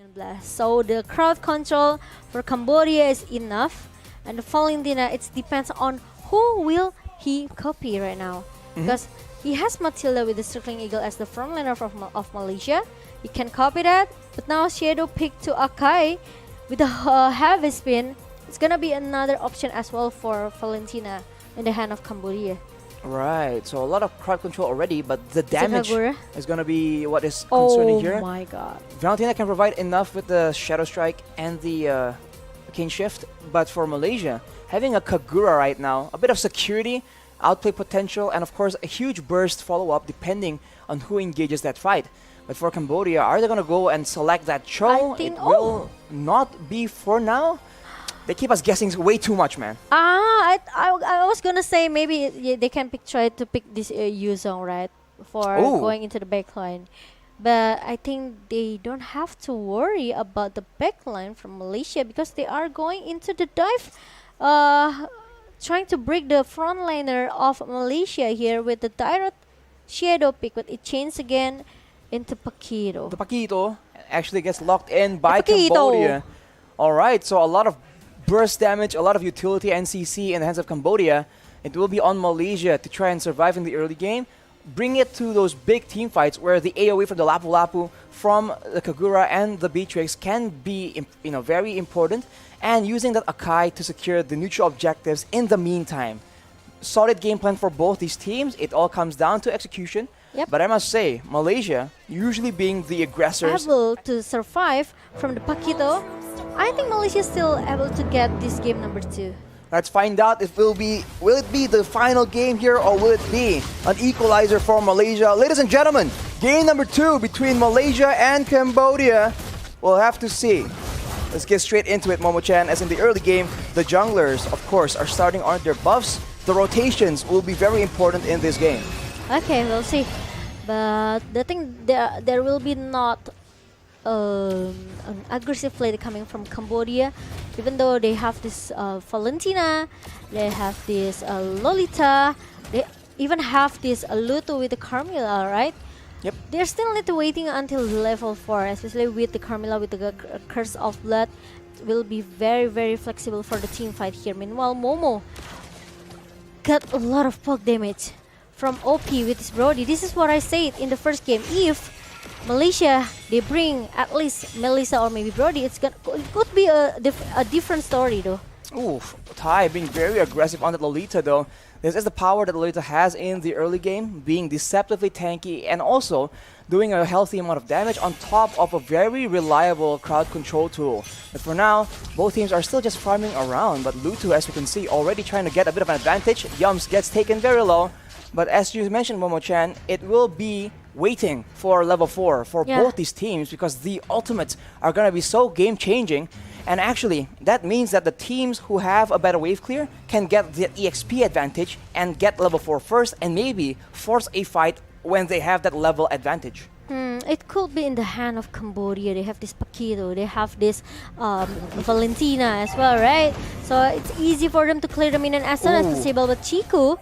Moonton Blast. So the crowd control for Cambodia is enough, and the Valentina, it depends on who will he copy right now, because he has Matilda with the Circling Eagle as the frontliner of Malaysia. He can copy that, but now Shadow pick to Akai with the heavy spin. It's gonna be another option as well for Valentina in the hand of Cambodia. Right, so a lot of crowd control already, but the damage Kagura is going to be what is concerning here. Oh my god. Valentina can provide enough with the Shadow Strike and the King Shift, but for Malaysia, having a Kagura right now, a bit of security, outplay potential, and of course a huge burst follow-up depending on who engages that fight. But for Cambodia, are they going to go and select that Cho? I think, It will not be for now. They keep us guessing way too much, man. I was gonna say maybe they can try to pick this Yuzong, right, for going into the backline, but I think they don't have to worry about the backline from Malaysia because they are going into the dive, trying to break the frontliner of Malaysia here with the direct Shadow pick, but it changed again into Paquito. The Paquito actually gets locked in by Cambodia. All right, so a lot of burst damage, a lot of utility NCC in the hands of Cambodia. It will be on Malaysia to try and survive in the early game. Bring it to those big team fights where the AoE from the Lapu Lapu, from the Kagura and the Beatrix can be very important, and using that Akai to secure the neutral objectives in the meantime. Solid game plan for both these teams. It all comes down to execution. Yep. But I must say, Malaysia, usually being the aggressors, able to survive from the Paquito. I think Malaysia is still able to get this game number 2. let's find out if will it be the final game here, or will it be an equalizer for Malaysia? Ladies and gentlemen, game number 2 between Malaysia and Cambodia. We'll have to see. Let's get straight into it, Momo-chan. As in the early game, the junglers, of course, are starting on their buffs. The rotations will be very important in this game. Okay, we'll see. But the thing, there will be not an aggressive play coming from Cambodia, even though they have this Valentina, they have this Lolita, they even have this Luto with the Carmilla, right? Yep. They're still need to waiting until level 4, especially with the Carmilla with the Curse of Blood. It will be very, very flexible for the team fight here. Meanwhile, Momo got a lot of poke damage from OP with his Brody. This is what I said in the first game. If Malaysia, they bring at least Melissa or maybe Brody, it could be a different story though. Ooh, Tai being very aggressive on that Lolita though. This is the power that Lolita has in the early game, being deceptively tanky and also doing a healthy amount of damage on top of a very reliable crowd control tool. But for now, both teams are still just farming around, but Lutu, as we can see, already trying to get a bit of an advantage. Yums gets taken very low, but as you mentioned, Momo-chan, it will be waiting for level 4 for both these teams because the ultimates are going to be so game-changing. And actually, that means that the teams who have a better wave clear can get the EXP advantage and get level 4 first and maybe force a fight when they have that level advantage. It could be in the hand of Cambodia. They have this Paquito, they have this Valentina as well, right? So it's easy for them to clear them in and as soon as possible. But Chiku,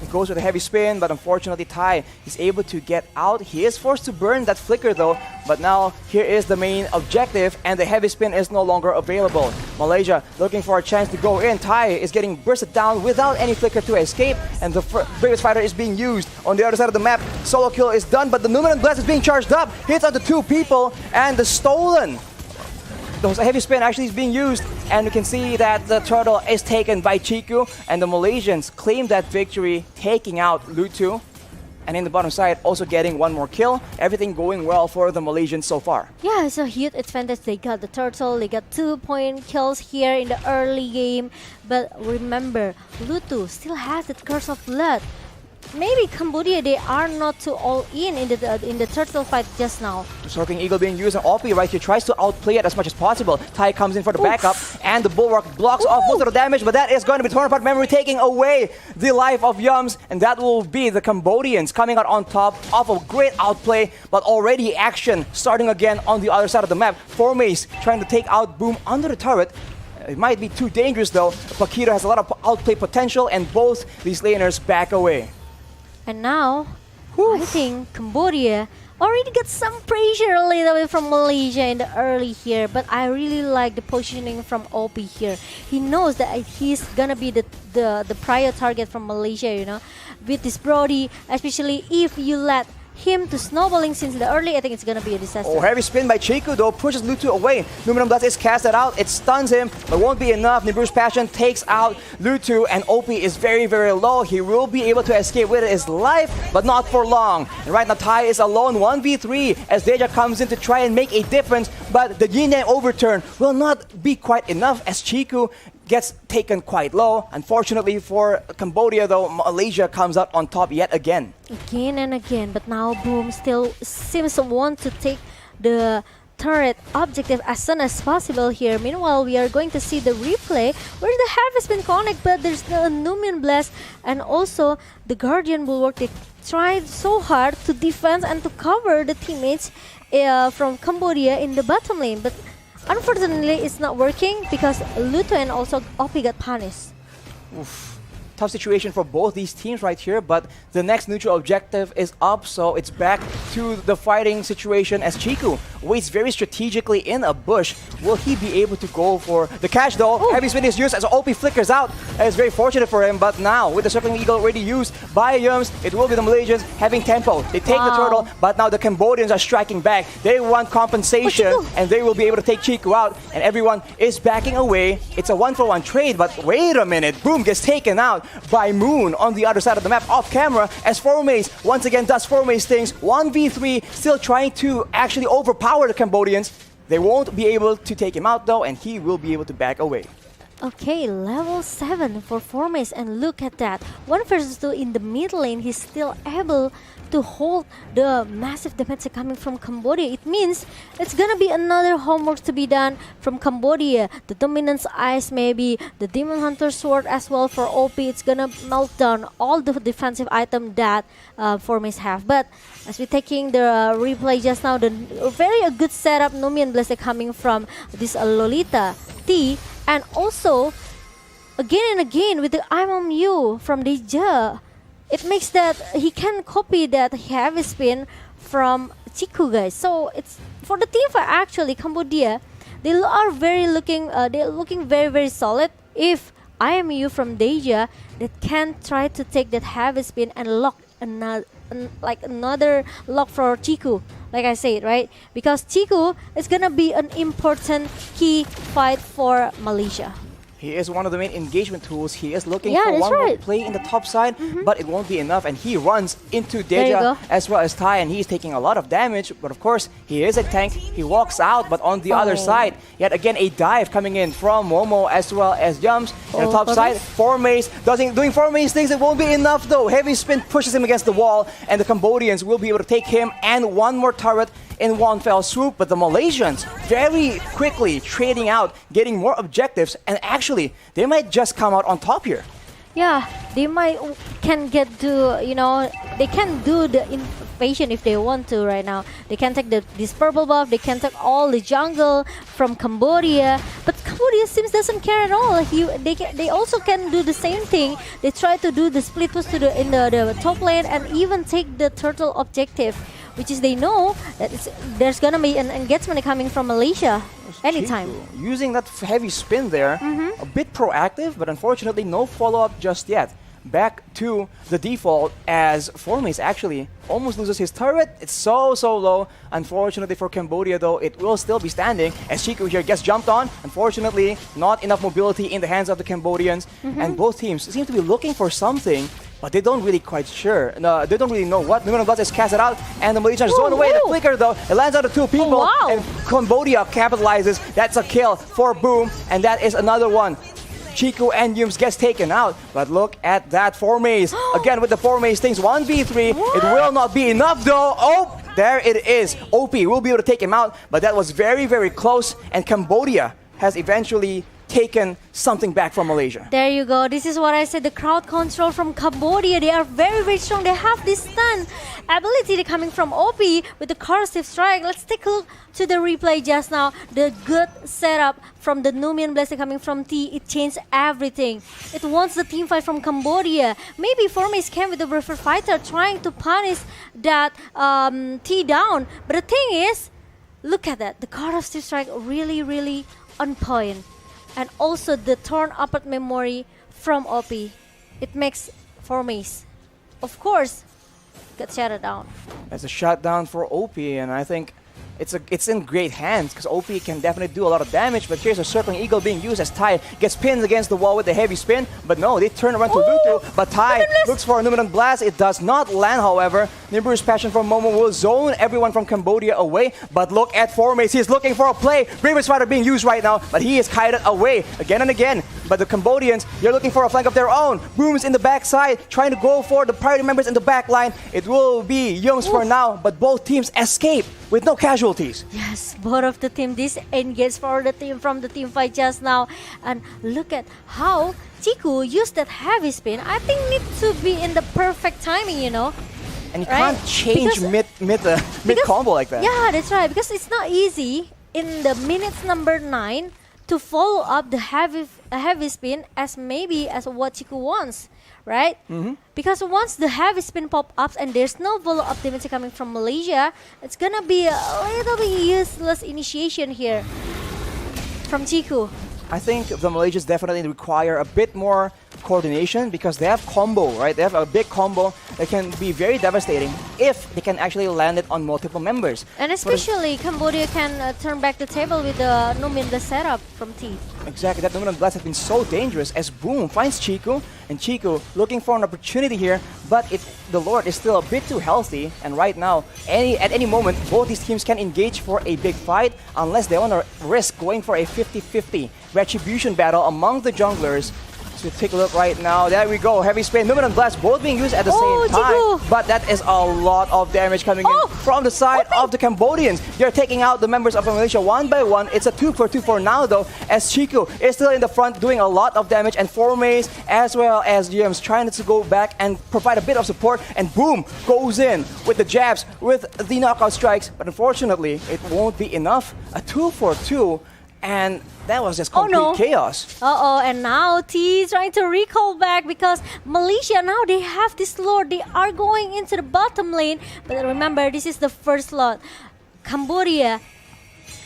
it goes with a heavy spin, but unfortunately Tai is able to get out. He is forced to burn that flicker though, but now here is the main objective and the heavy spin is no longer available. Malaysia looking for a chance to go in. Tai is getting bursted down without any flicker to escape, and the biggest fighter is being used on the other side of the map. Solo kill is done, but the Numinant Blast is being charged up. Hits onto 2 people, and the stolen. The heavy spin actually is being used, and we can see that the turtle is taken by Chiku, and the Malaysians claim that victory, taking out Lutu. And in the bottom side, also getting 1 more kill. Everything going well for the Malaysians so far. yeah, it's a huge advantage. They got the turtle, they got 2-point kills here in the early game. But remember, Lutu still has that Curse of Blood. Maybe Cambodia, they are not too all in the turtle fight just now. Circling Eagle being used, and Opie right here tries to outplay it as much as possible. Tai comes in for the backup, and the Bulwark blocks off most of the damage, but that is going to be torn apart memory, taking away the life of Yums, and that will be the Cambodians coming out on top of a great outplay, but already action starting again on the other side of the map. Formace trying to take out Boom under the turret. It might be too dangerous though. Paquito has a lot of outplay potential, and both these laners back away. And now, I think Cambodia, already got some pressure a little bit from Malaysia in the early here, but I really like the positioning from OP here. He knows that he's gonna be the prior target from Malaysia, you know, with this Brody, especially if you let him to snowballing since the early. I think it's gonna be a disaster. Oh, heavy spin by Chiku though, pushes Lutu away. Numinum Dust is casted out, it stuns him, but won't be enough. Nibiru's Passion takes out Lutu, and OP is very, very low. He will be able to escape with his life, but not for long. And right now, Tai is alone, 1v3, as Deja comes in to try and make a difference, but the Yin Yang overturn will not be quite enough as Chiku gets taken quite low. Unfortunately for Cambodia though, Malaysia comes out on top yet again. Again and again, but now Boom still seems to want to take the turret objective as soon as possible here. Meanwhile, we are going to see the replay where the half has been connected, but there's the Numian Blast and also the Guardian Bulwark. They tried so hard to defend and to cover the teammates from Cambodia in the bottom lane, but unfortunately, it's not working because Luto and also OP got punished. Oof. Tough situation for both these teams right here, but the next neutral objective is up, so it's back to the fighting situation as Chiku waits very strategically in a bush. Will he be able to go for the catch though? Ooh. Heavy spin is used as OP flickers out. It's very fortunate for him, but now with the Circling Eagle already used by Yums, it will be the Malaysians having tempo. They take the turtle, but now the Cambodians are striking back. They want compensation, and they will be able to take Chiku out, and everyone is backing away. It's a 1-for-1 trade, but wait a minute. Boom gets taken out by Moon on the other side of the map off camera as Formace once again does Formace things. 1v3, still trying to actually overpower the Cambodians. They won't be able to take him out though, and he will be able to back away. Okay, level 7 for Formace, and look at that. 1 versus 2 in the mid lane, he's still able to hold the massive damage coming from Cambodia. It means it's gonna be another homework to be done from Cambodia. The Dominance Ice, maybe the Demon Hunter Sword as well for OP. It's gonna melt down all the defensive item that Formace have. But as we're taking the replay just now, the very good setup Numian Blessed coming from this Lolita T, and also again and again with the I'm on you from Deja. It makes that he can copy that heavy spin from Chiku, guys. So it's for the team fight actually. Cambodia, they are they're looking very, very solid. If I am you from Deja, that can try to take that heavy spin and lock another lock for Chiku. Like I said, right? Because Chiku is gonna be an important key fight for Malaysia. He is one of the main engagement tools. He is looking Yeah, for that's one more right. play in the top side, but it won't be enough. And he runs into There you Deja go. as well as Tai, and he's taking a lot of damage. But of course, he is a tank. He walks out, but on the other side, yet again a dive coming in from Momo as well as Yums. And the top side, Formace doing Formace things. It won't be enough though. Heavy spin pushes him against the wall, and the Cambodians will be able to take him and one more turret in one fell swoop. But the Malaysians very quickly trading out, getting more objectives, and actually they might just come out on top here. Yeah, they can get to, they can do the invasion if they want to right now. They can take this purple buff, they can take all the jungle from Cambodia, but Cambodia seems doesn't care at all. They also can do the same thing. They try to do the split push to in the top lane and even take the turtle objective, which is they know that there's gonna be an engagement coming from Malaysia anytime. Chiku, using that heavy spin there, a bit proactive, but unfortunately no follow-up just yet. Back to the default as Formace actually almost loses his turret. It's so low. Unfortunately for Cambodia though, it will still be standing as Chiku here gets jumped on. Unfortunately, not enough mobility in the hands of the Cambodians, and both teams seem to be looking for something, but they don't really quite sure. No, they don't really know what. Numenum Bloods is casted out, and the Malaysians zone away. The flicker though, it lands on the two people, and Cambodia capitalizes. That's a kill for Boom, and that is another one. Chiku and Yums gets taken out, but look at that Formace. Again with the Formace things, 1v3. It will not be enough though. Oh, there it is. OP will be able to take him out, but that was very, very close, and Cambodia has eventually taken something back from Malaysia. There you go. This is what I said. The crowd control from Cambodia. They are very, very strong. They have this stun ability coming from OP with the corrosive strike. Let's take a look to the replay just now. The good setup from the Numian Blessing coming from T. It changed everything. It wants the team fight from Cambodia. Maybe Formace came with the Refer Fighter trying to punish that T down. But the thing is, look at that. The corrosive strike really, really on point. And also the turn upward memory from OP. It makes Formace, of course, get shut down. That's a shutdown for OP, and I think it's in great hands because OP can definitely do a lot of damage. But here's a circling eagle being used as Tai gets pinned against the wall with the heavy spin. But no, they turn around to Lutu. But Tai looks for a Numinant Blast. It does not land, however. Nimbru's passion from Momo will zone everyone from Cambodia away. But look at Formace. He's looking for a play. Bravest Fighter being used right now, but he is kited away again and again. But the Cambodians, they're looking for a flank of their own. Boom's in the backside, trying to go for the priority members in the back line. It will be Youngs for now, but both teams escape with no casualties. Yes, both of the team disengaged for the team from the team fight just now. And look at how Chiku used that heavy spin. I think needs to be in the perfect timing, you know. And you can't change mid combo like that. Yeah, that's right. Because it's not easy in the minutes number 9 to follow up the heavy spin as what Chiku wants, right? Because once the heavy spin pop ups and there's no follow up damage coming from Malaysia, it's gonna be a little bit useless initiation here from Chiku. I think the Malaysians definitely require a bit more coordination because they have combo, right? They have a big combo that can be very devastating if they can actually land it on multiple members. And especially Cambodia can turn back the table with the Numian Blast setup from T. Exactly, that Numinant Blast has been so dangerous as Boom finds Chiku, and Chiku looking for an opportunity here, but the Lord is still a bit too healthy, and right now, at any moment, both these teams can engage for a big fight unless they want to risk going for a 50-50 retribution battle among the junglers. So take a look right now. There we go. Heavy spin, Numinant Blast both being used at the same time. Chiku. But that is a lot of damage coming in from the side of the Cambodians. They're taking out the members of Malaysia one by one. It's a 2-for-2 for now though, as Chiku is still in the front doing a lot of damage, and Formace as well as GM's trying to go back and provide a bit of support, and Boom goes in with the jabs, with the knockout strikes, but unfortunately it won't be enough. A 2-for-2, and that was just complete chaos. And now T is trying to recall back because Malaysia now they have this Lord. They are going into the bottom lane. But remember, this is the first lot. Cambodia,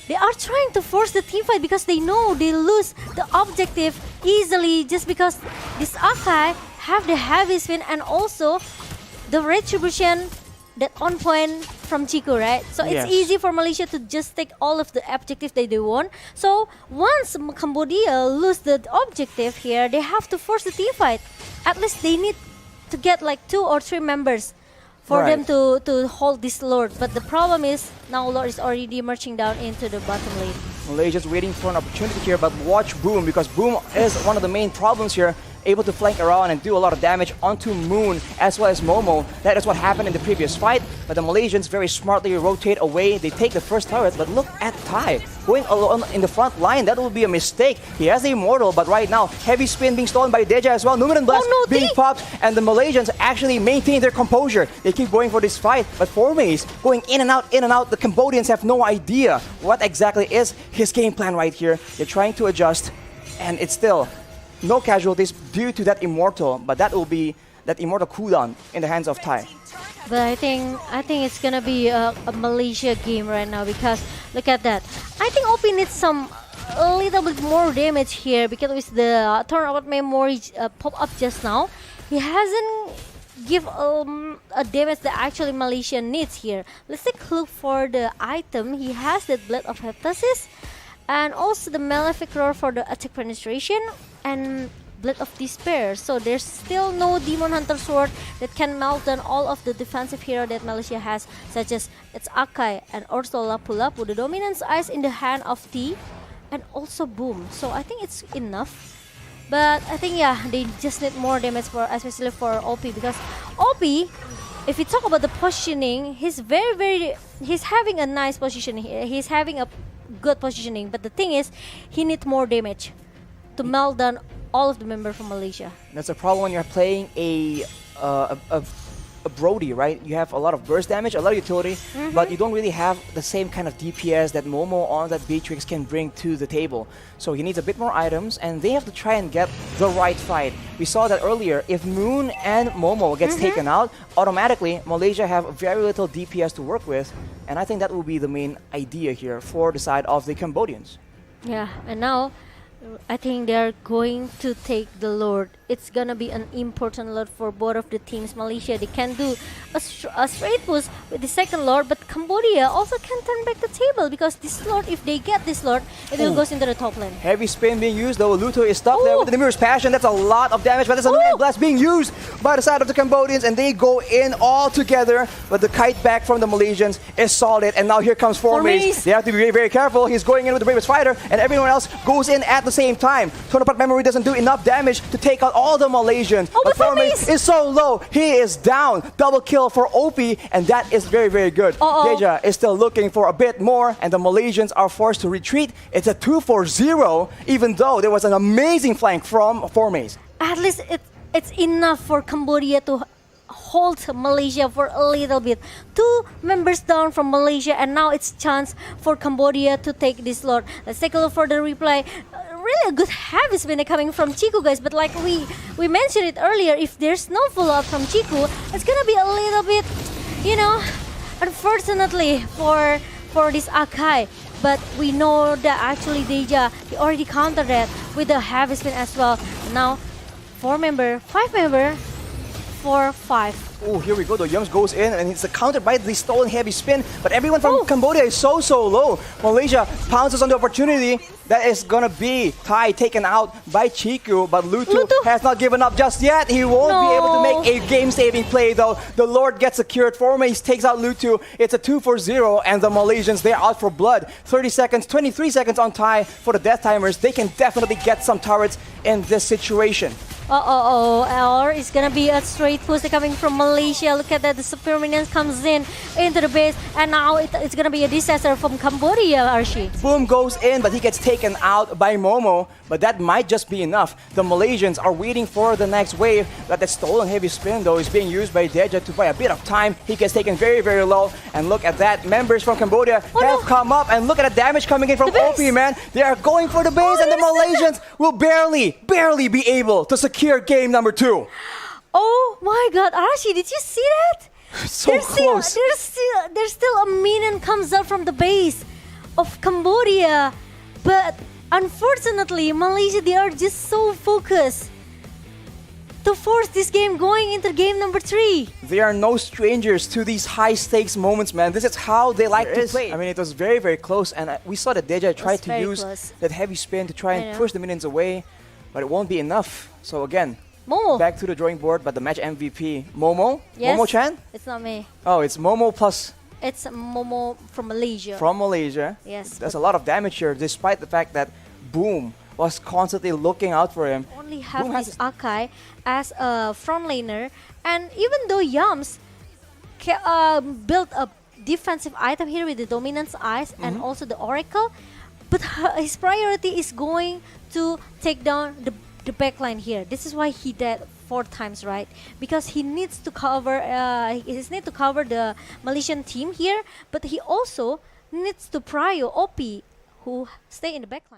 they are trying to force the team fight because they know they lose the objective easily just because this Akai have the heavy spin and also the retribution that on point from Chiku, right? So it's easy for Malaysia to just take all of the objectives that they want. So once Cambodia lose the objective here, they have to force the team fight. At least they need to get like 2 or 3 members for them to hold this Lord. But the problem is now Lord is already marching down into the bottom lane. Malaysia's waiting for an opportunity here, but watch Boom, because Boom is one of the main problems here, able to flank around and do a lot of damage onto Moon as well as Momo. That is what happened in the previous fight, but the Malaysians very smartly rotate away. They take the first turret, but look at Tai going alone in the front line. That will be a mistake. He has the Immortal, but right now, heavy spin being stolen by Deja as well. Numinant Blast being popped, and the Malaysians actually maintain their composure. They keep going for this fight, but Formace going in and out, in and out. The Cambodians have no idea what exactly is his game plan right here. They're trying to adjust, and it's still no casualties due to that Immortal, but that will be that Immortal cooldown in the hands of Tai. But I think it's gonna be a Malaysia game right now because look at that. I think OP needs a little bit more damage here because with the turn about memory pop up just now, he hasn't give a damage that actually Malaysia needs here. Let's take a look for the item. He has that Blade of Heptasis and also the Malefic Roar for the attack penetration and Blade of Despair. So there's still no Demon Hunter Sword that can melt down all of the defensive hero that Malaysia has, such as its Akai and also Lapu Lapu. The Dominance Ice in the hand of T and also Boom. So I think it's enough. But I think they just need more damage for, especially for OP, because OP, if you talk about the positioning, he's he's having a nice position here. He's having a good positioning, but the thing is, he needs more damage. to melt down all of the members from Malaysia. That's a problem when you're playing a Brody, right? You have a lot of burst damage, a lot of utility, but you don't really have the same kind of DPS that Momo on that Beatrix can bring to the table. So he needs a bit more items, and they have to try and get the right fight. We saw that earlier. If Moon and Momo gets taken out, automatically Malaysia have very little DPS to work with, and I think that will be the main idea here for the side of the Cambodians. Yeah, and now I think they're going to take the Lord. It's gonna be an important Lord for both of the teams. Malaysia, they can do a straight push with the second Lord, but Cambodia also can turn back the table because this Lord, if they get this Lord, it will goes into the top lane. Heavy spin being used, though. Luto is stuck there with the Mirror's Passion. That's a lot of damage, but there's a Luminate Blast being used by the side of the Cambodians, and they go in all together. But the kite back from the Malaysians is solid, and now here comes Formaze. They have to be very, very careful. He's going in with the Bravest Fighter, and everyone else goes in at the same time. Tonopart Memory doesn't do enough damage to take out all the Malaysians. But Formaze is so low. He is down. Double kill for OP, and that is very, very good. Deja is still looking for a bit more, and the Malaysians are forced to retreat. It's a 2-4-0, even though there was an amazing flank from Formaze. At least it's enough for Cambodia to hold Malaysia for a little bit. 2 members down from Malaysia, and now it's chance for Cambodia to take this Lord. Let's take a look for the replay. Really a good heavy spin coming from Chiku, guys, but like we mentioned it earlier, if there's no follow-up from Chiku, it's gonna be a little bit, you know, unfortunately for this Akai. But we know that actually Deja, he already countered that with the heavy spin as well. Now 4 member, 5 member, 4, 5. Oh, here we go. The Yums goes in, and it's countered by the stolen heavy spin. But everyone from Cambodia is so low. Malaysia pounces on the opportunity. That is gonna be Tai taken out by Chiku, but Lutu has not given up just yet. He won't be able to make a game-saving play, though. The Lord gets secured. Formaze takes out Lutu. It's a 2-4-0, and the Malaysians, they're out for blood. 30 seconds, 23 seconds on Tai for the Death Timers. They can definitely get some turrets in this situation. Or it's gonna be a straight push coming from Malaysia. Look at that, the Super Minions comes in into the base, and now it's gonna be a disaster from Cambodia, Archie. Boom goes in, but he gets taken out by Momo, but that might just be enough. The Malaysians are waiting for the next wave, but that stolen heavy spin, though, is being used by Deja to buy a bit of time. He gets taken very, very low, and look at that. Members from Cambodia have come up, and look at the damage coming in from OP, man. They are going for the base, and the Malaysians will barely be able to secure game number 2. Oh my god, Archie, did you see that? So close. There's still a minion comes up from the base of Cambodia, but unfortunately Malaysia, they are just so focused to force this game going into game number 3. They are no strangers to these high-stakes moments, man. This is how they like to play. I mean, it was very, very close, and we saw that Deja tried to use that heavy spin to try and push the minions away, but it won't be enough. So again, Momo. Back to the drawing board, but the match MVP, Momo? Yes. Momo-chan? It's not me. Oh, it's Momo plus... It's Momo from Malaysia. From Malaysia. Yes. There's a lot of damage here, despite the fact that Boom was constantly looking out for him. Only have this Akai as a front laner, and even though Yums built a defensive item here with the Dominance Eyes and also the Oracle, but his priority is going to take down the backline here. This is why he died 4 times, right? Because he needs to cover the Malaysian team here, but he also needs to prio OP who stay in the backline.